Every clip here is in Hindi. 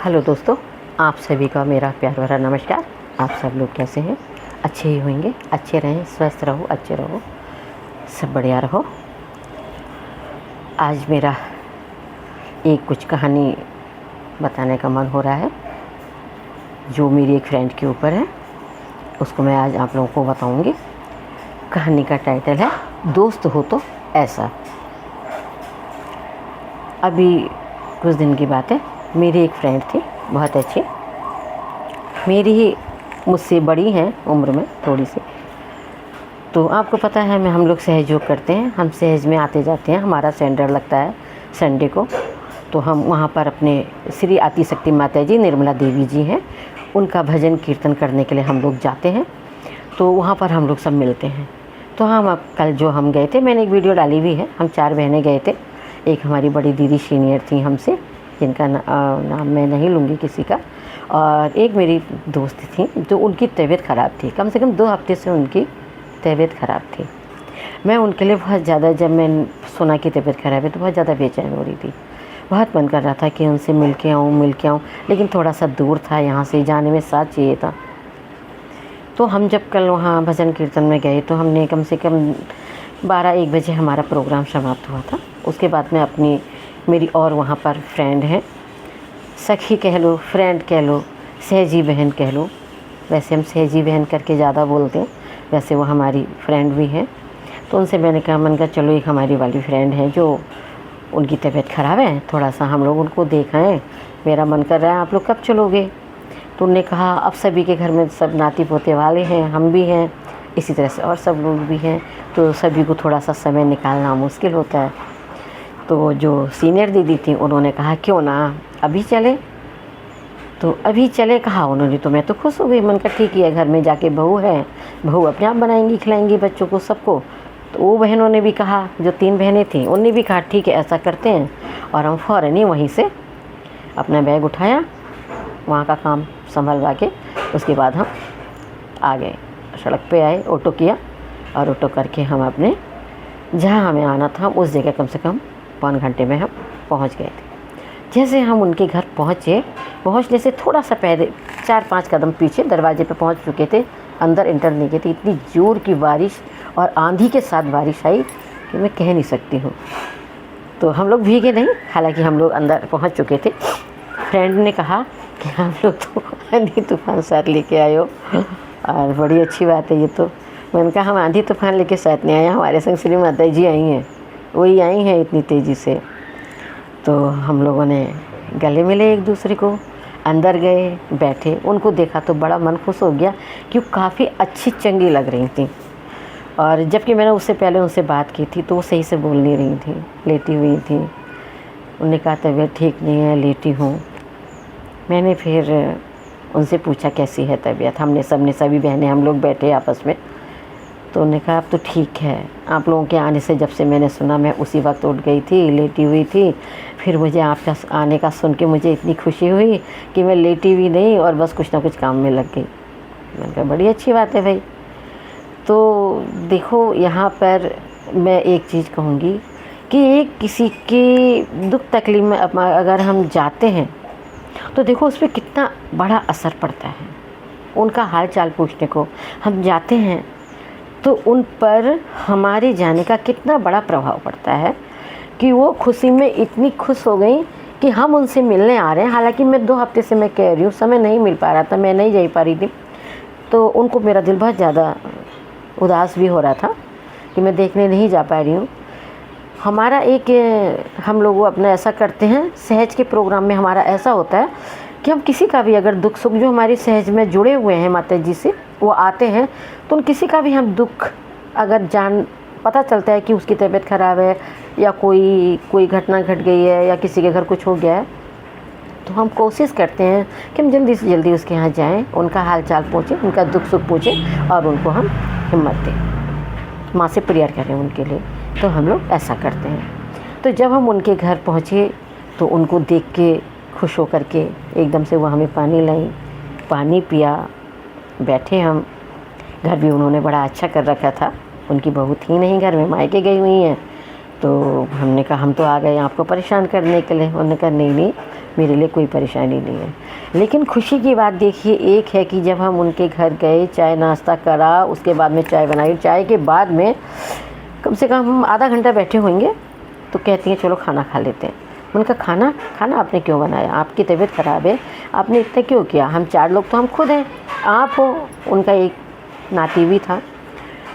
हेलो दोस्तों, आप सभी का मेरा प्यार भरा नमस्कार। आप सब लोग कैसे हैं? अच्छे ही होंगे, अच्छे रहें, स्वस्थ रहो, अच्छे रहो, सब बढ़िया रहो। आज मेरा एक कुछ कहानी बताने का मन हो रहा है जो मेरी एक फ्रेंड के ऊपर है। उसको मैं आज आप लोगों को बताऊंगी। कहानी का टाइटल है दोस्त हो तो ऐसा। अभी कुछ दिन की बात है, मेरी एक फ्रेंड थी बहुत अच्छी, मेरी ही मुझसे बड़ी हैं उम्र में थोड़ी सी। तो आपको पता है हम लोग सहयोग करते हैं, हम सहज में आते जाते हैं। हमारा सेंटर लगता है संडे को, तो हम वहाँ पर अपने श्री आदिशक्ति माता जी निर्मला देवी जी हैं, उनका भजन कीर्तन करने के लिए हम लोग जाते हैं। तो वहाँ पर हम लोग सब मिलते हैं। तो हम कल जो हम गए थे, मैंने एक वीडियो डाली हुई है। हम 4 बहनें गए थे। एक हमारी बड़ी दीदी सीनियर थी हमसे, जिनका नाम मैं नहीं लूँगी किसी का, और एक मेरी दोस्त थी जो उनकी तबीयत ख़राब थी। कम से कम 2 हफ्ते से उनकी तबीयत ख़राब थी। मैं उनके लिए बहुत ज़्यादा, जब मैं सुना कि तबीयत ख़राब है तो बहुत ज़्यादा बेचैन हो रही थी। बहुत मन कर रहा था कि उनसे मिल के आऊँ, लेकिन थोड़ा सा दूर था, यहाँ से जाने में साथ चाहिए था। तो हम जब कल वहाँ भजन कीर्तन में गए तो हमने कम से कम 12-1 बजे हमारा प्रोग्राम समाप्त हुआ था। उसके बाद में मेरी और वहाँ पर फ्रेंड हैं, सखी कह लो, फ्रेंड कह लो, सहजी बहन कह लो। वैसे हम सहजी बहन करके ज़्यादा बोलते हैं, वैसे वो हमारी फ्रेंड भी हैं। तो उनसे मैंने कहा, मन का चलो एक हमारी वाली फ्रेंड है जो उनकी तबीयत ख़राब है, थोड़ा सा हम लोग उनको देखाएं, मेरा मन कर रहा है, आप लोग कब चलोगे? तो उन्होंने कहा, अब सभी के घर में सब नाती पोते वाले हैं, हम भी हैं, इसी तरह से और सब लोग भी हैं, तो सभी को थोड़ा सा समय निकालना मुश्किल होता है। तो जो सीनियर दीदी थी उन्होंने कहा, क्यों ना अभी चले? तो अभी चले कहा उन्होंने, तो मैं तो खुश हो गई। मन का ठीक है, घर में जाके बहू है, बहू अपने आप बनाएंगी, खिलाएंगी बच्चों को, सबको। तो वो बहनों ने भी कहा, जो 3 बहनें थीं उनने भी कहा, ठीक है ऐसा करते हैं। और हम फ़ौरन ही वहीं से अपना बैग उठाया, वहाँ का काम संभलवा के उसके बाद हम आ गए, सड़क पे आए, ऑटो किया और ऑटो करके हम अपने जहाँ हमें आना था उस जगह कम से कम 1 घंटे में हम पहुँच गए थे। जैसे हम उनके घर पहुँचने से थोड़ा सा पहले 4-5 कदम पीछे दरवाजे पे पहुँच चुके थे, अंदर एंटर नहीं किए थे। इतनी ज़ोर की बारिश और आंधी के साथ बारिश आई कि मैं कह नहीं सकती हूँ। तो हम लोग भीगे नहीं, हालांकि हम लोग अंदर पहुँच चुके थे। फ्रेंड ने कहा कि हम लोग तो आंधी तूफान साथ लेके आए हो, और बड़ी अच्छी बात है ये तो। मैंने कहा, हम आंधी तूफान लेके साथ नहीं आए, हमारे संग श्री माता जी आई हैं, वही आई हैं इतनी तेज़ी से। तो हम लोगों ने गले मिले एक दूसरे को, अंदर गए, बैठे, उनको देखा तो बड़ा मन खुश हो गया कि वो काफ़ी अच्छी चंगी लग रही थी। और जबकि मैंने उससे पहले उनसे बात की थी तो वो सही से बोल नहीं रही थी, लेटी हुई थी। उन्होंने कहा, तबीयत ठीक नहीं है, लेटी हूँ। मैंने फिर उनसे पूछा कैसी है तबीयत। सभी बहनें हम लोग बैठे आपस में। तो उन्होंने कहा, अब तो ठीक है। आप लोगों के आने से जब से मैंने सुना, मैं उसी वक्त उठ गई थी, लेटी हुई थी। फिर मुझे आपका आने का सुन के मुझे इतनी खुशी हुई कि मैं लेटी भी नहीं और बस कुछ ना कुछ काम में लग गई। मैंने कहा, बड़ी अच्छी बात है भाई। तो देखो, यहाँ पर मैं एक चीज़ कहूँगी कि एक किसी की दुख तकलीफ में अगर हम जाते हैं तो देखो उस पर कितना बड़ा असर पड़ता है। उनका हाल चाल पूछने को हम जाते हैं तो उन पर हमारे जाने का कितना बड़ा प्रभाव पड़ता है कि वो खुशी में इतनी खुश हो गई कि हम उनसे मिलने आ रहे हैं। हालांकि मैं 2 हफ्ते से मैं कह रही हूँ, समय नहीं मिल पा रहा था, मैं नहीं जा पा रही थी। तो उनको मेरा दिल बहुत ज़्यादा उदास भी हो रहा था कि मैं देखने नहीं जा पा रही हूँ। हमारा हम लोग अपना ऐसा करते हैं, सहज के प्रोग्राम में हमारा ऐसा होता है कि हम किसी का भी अगर दुख सुख, जो हमारी सहज में जुड़े हुए हैं माता जी से, वो आते हैं तो उन किसी का भी हम दुख अगर पता चलता है कि उसकी तबीयत ख़राब है या कोई घटना घट गई है या किसी के घर कुछ हो गया है, तो हम कोशिश करते हैं कि हम जल्दी से जल्दी उसके यहाँ जाएं, उनका हाल चाल पूछें, उनका दुख सुख पूछें और उनको हम हिम्मत दें, माँ से प्रेयर करें उनके लिए। तो हम लोग ऐसा करते हैं। तो जब हम उनके घर पहुँचे तो उनको देख के खुश हो कर के एकदम से वो हमें पानी लाई, पानी पिया, बैठे हम। घर भी उन्होंने बड़ा अच्छा कर रखा था, उनकी बहू थी नहीं घर में, मायके गई हुई हैं। तो हमने कहा, हम तो आ गए आपको परेशान करने के लिए। उन्होंने कहा, नहीं, मेरे लिए कोई परेशानी नहीं है। लेकिन खुशी की बात देखिए एक है कि जब हम उनके घर गए, चाय नाश्ता करा, उसके बाद में चाय बनाई, चाय के बाद में कम से कम हम आधा घंटा बैठे होंगे, तो कहती हैं चलो खाना खा लेते हैं। उनका खाना आपने क्यों बनाया, आपकी तबीयत ख़राब है, आपने इतना क्यों किया, हम 4 लोग तो हम खुद हैं, आप हो। उनका एक नाती भी था,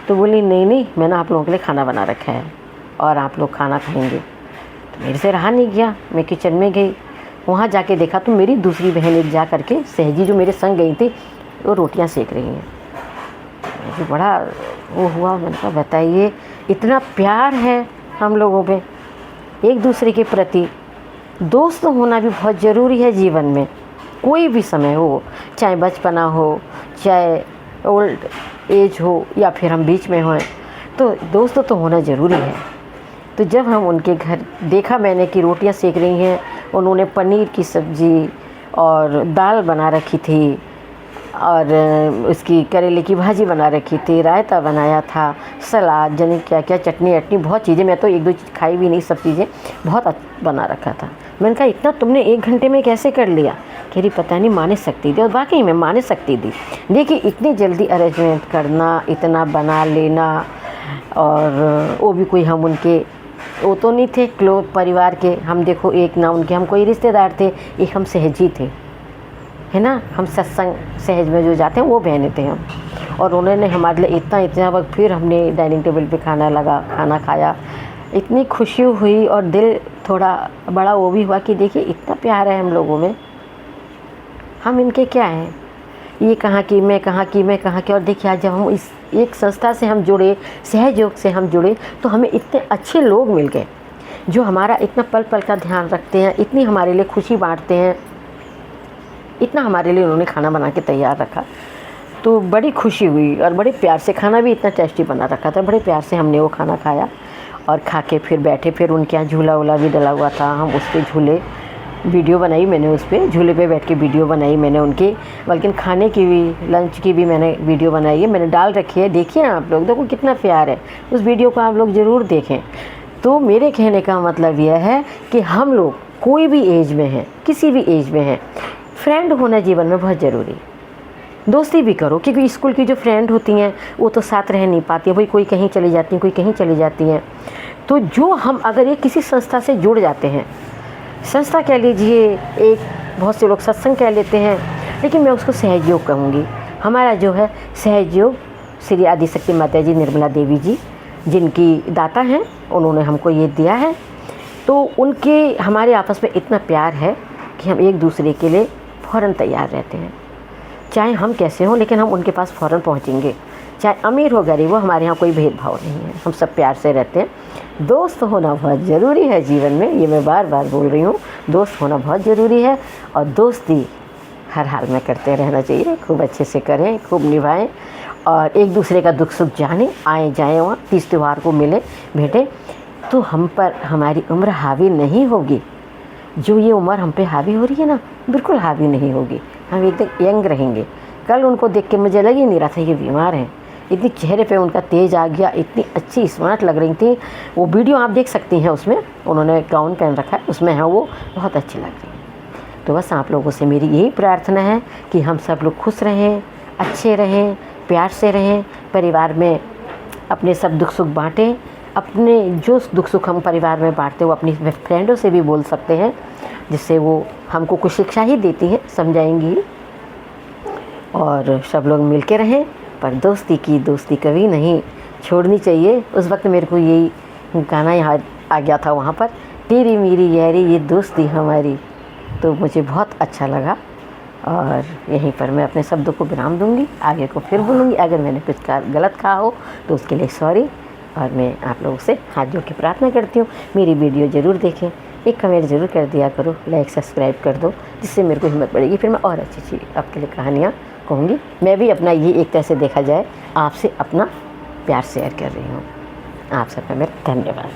तो बोली नहीं मैंने आप लोगों के लिए खाना बना रखा है और आप लोग खाना खाएंगे। तो मेरे से रहा नहीं गया, मैं किचन में गई, वहाँ जाके देखा तो मेरी दूसरी बहन एक जा करके, सहजी जो मेरे संग गई थी, वो रोटियां सेक रही हैं। मुझे बड़ा वो हुआ, मैंने कहा बताइए, इतना प्यार है हम लोगों में एक दूसरे के प्रति। दोस्त होना भी बहुत ज़रूरी है जीवन में, कोई भी समय हो, चाहे बचपना हो, चाहे ओल्ड एज हो, या फिर हम बीच में हों, तो दोस्त तो होना ज़रूरी है। तो जब हम उनके घर देखा मैंने कि रोटियां सेक रही हैं, उन्होंने पनीर की सब्ज़ी और दाल बना रखी थी, और उसकी करेले की भाजी बना रखी थी, रायता बनाया था, सलाद, जाने क्या क्या, चटनी अटनी, बहुत चीज़ें, मैं तो 1-2 चीज़ खाई भी नहीं, सब चीज़ें बहुत बना रखा था। मैंने कहा इतना तुमने 1 घंटे में कैसे कर लिया? कह रही पता नहीं, माँ ने शक्ति दी। और वाकई में माँ ने शक्ति दी। देखिए इतनी जल्दी अरेंजमेंट करना, इतना बना लेना, और वो भी कोई हम उनके वो तो नहीं थे क्लोज परिवार के, हम देखो एक ना उनके हम कोई रिश्तेदार थे, एक हम सहजी थे, है ना, हम सत्संग सहज में जो जाते हैं वो बहने थे हम। और उन्होंने हमारे लिए इतना वक्त, फिर हमने डाइनिंग टेबल पे खाना खाया, इतनी खुशी हुई और दिल थोड़ा बड़ा वो भी हुआ कि देखिए इतना प्यार है हम लोगों में, हम इनके क्या हैं, ये कहाँ की, मैं कहाँ की, मैं कहाँ की। और देखिए आज जब हम इस एक संस्था से हम जुड़े, सहयोग से हम जुड़े, तो हमें इतने अच्छे लोग मिल गए जो हमारा इतना पल पल का ध्यान रखते हैं, इतनी हमारे लिए खुशी बांटते हैं, इतना हमारे लिए उन्होंने खाना बना के तैयार रखा। तो बड़ी खुशी हुई और बड़े प्यार से, खाना भी इतना टेस्टी बना रखा था, बड़े प्यार से हमने वो खाना खाया और खा के फिर बैठे। फिर उनके यहाँ झूला वूला भी डला हुआ था, हम उस पर झूले, वीडियो बनाई मैंने, उस पर झूले पे बैठ के वीडियो बनाई मैंने उनकी, बल्कि खाने की भी, लंच की भी मैंने वीडियो बनाई है, मैंने डाल रखी है। देखिए आप लोग, देखो कितना प्यार है, उस वीडियो को आप लोग ज़रूर देखें। तो मेरे कहने का मतलब यह है कि हम लोग कोई भी एज में हैं, किसी भी एज में हैं, फ्रेंड होना जीवन में बहुत ज़रूरी है। दोस्ती भी करो, क्योंकि स्कूल की जो फ्रेंड होती हैं वो तो साथ रह नहीं पाती है, भाई कोई कहीं चली जाती हैं, कोई कहीं चली जाती हैं। तो जो हम अगर एक किसी संस्था से जुड़ जाते हैं, संस्था कह लीजिए, एक बहुत से लोग सत्संग कह लेते हैं, लेकिन मैं उसको सहयोग कहूँगी। हमारा जो है सहयोग श्री आदिशक्ति माता जी निर्मला देवी जी, जिनकी दाता हैं, उन्होंने हमको ये दिया है। तो उनके हमारे आपस में इतना प्यार है कि हम एक दूसरे के लिए फ़ौरन तैयार रहते हैं, चाहे हम कैसे हों, लेकिन हम उनके पास फ़ौरन पहुँचेंगे। चाहे अमीर हो गरीब हो, हमारे यहाँ कोई भेदभाव नहीं है, हम सब प्यार से रहते हैं। दोस्त होना बहुत ज़रूरी है जीवन में, ये मैं बार बार बोल रही हूँ, दोस्त होना बहुत ज़रूरी है। और दोस्ती हर हाल में करते रहना चाहिए, खूब अच्छे से करें, खूब निभाएं, और एक दूसरे का दुख सुख जाने, आए जाएँ, वहाँ तीज त्यौहार को मिले भेंटें, तो हम पर हमारी उम्र हावी नहीं होगी। जो ये उम्र हम पे हावी हो रही है ना, बिल्कुल हावी नहीं होगी, हम एकदम यंग रहेंगे। कल उनको देख के मुझे लग ही नहीं रहा था ये बीमार हैं, इतनी चेहरे पे उनका तेज आ गया, इतनी अच्छी स्मार्ट लग रही थी। वो वीडियो आप देख सकती हैं, उसमें उन्होंने गाउन पहन रखा है, उसमें है वो बहुत अच्छी लग रही है। तो बस आप लोगों से मेरी यही प्रार्थना है कि हम सब लोग खुश रहें, अच्छे रहें, प्यार से रहें, परिवार में अपने सब दुख सुख बाँटें। अपने जो दुख सुख हम परिवार में बांटते हैं वो अपनी फ्रेंडों से भी बोल सकते हैं, जिससे वो हमको कुछ शिक्षा ही देती हैं, समझाएंगी। और सब लोग मिल के रहें, पर दोस्ती कभी नहीं छोड़नी चाहिए। उस वक्त मेरे को यही गाना याद आ गया था वहाँ पर, तेरी मेरी यारी ये दोस्ती हमारी, तो मुझे बहुत अच्छा लगा। और यहीं पर मैं अपने शब्दों को विराम दूंगी, आगे को फिर बोलूँगी। अगर मैंने कुछ गलत कहा हो तो उसके लिए सॉरी। और मैं आप लोगों से हाथ जोड़ के प्रार्थना करती हूँ, मेरी वीडियो ज़रूर देखें, एक कमेंट ज़रूर कर दिया करो, लाइक सब्सक्राइब कर दो, जिससे मेरे को हिम्मत बढ़ेगी, फिर मैं और अच्छी आपके लिए कहानियाँ कहूँगी। मैं भी अपना ये एक तरह से देखा जाए आपसे अपना प्यार शेयर कर रही हूँ। आप सबका मेरा धन्यवाद।